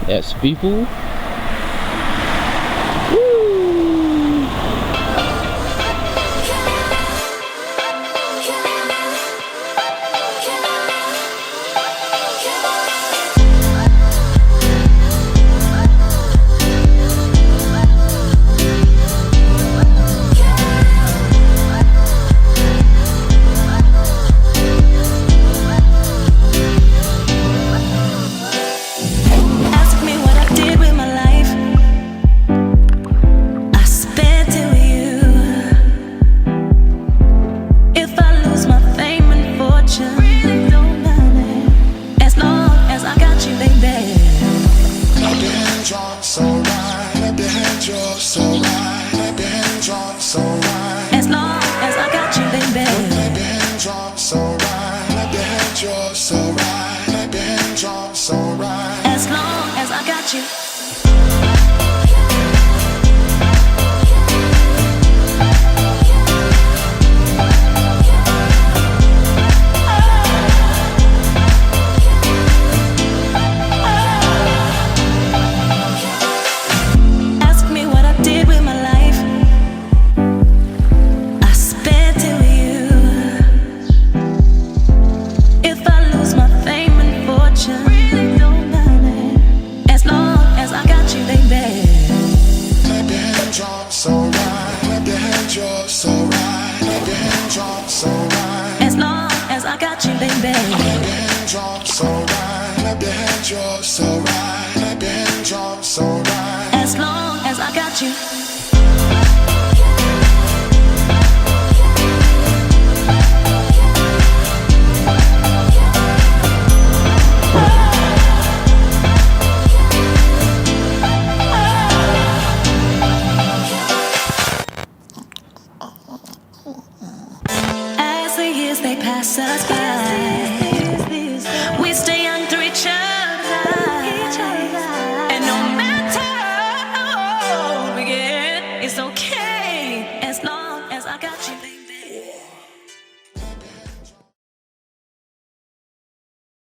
Yes, people. As long as I got you, baby. Clap your hands on, so right. Clap your hands, you're so right. Clap your hands on, so right. As long as I got you. So right, clap your hands, you're so right. Clap your hands on, so right. As long as I got you, baby. Clap your hands on, so right. Clap your hands, you're so right. Clap your hands on, so right. As long as I got you. As the years they pass us by,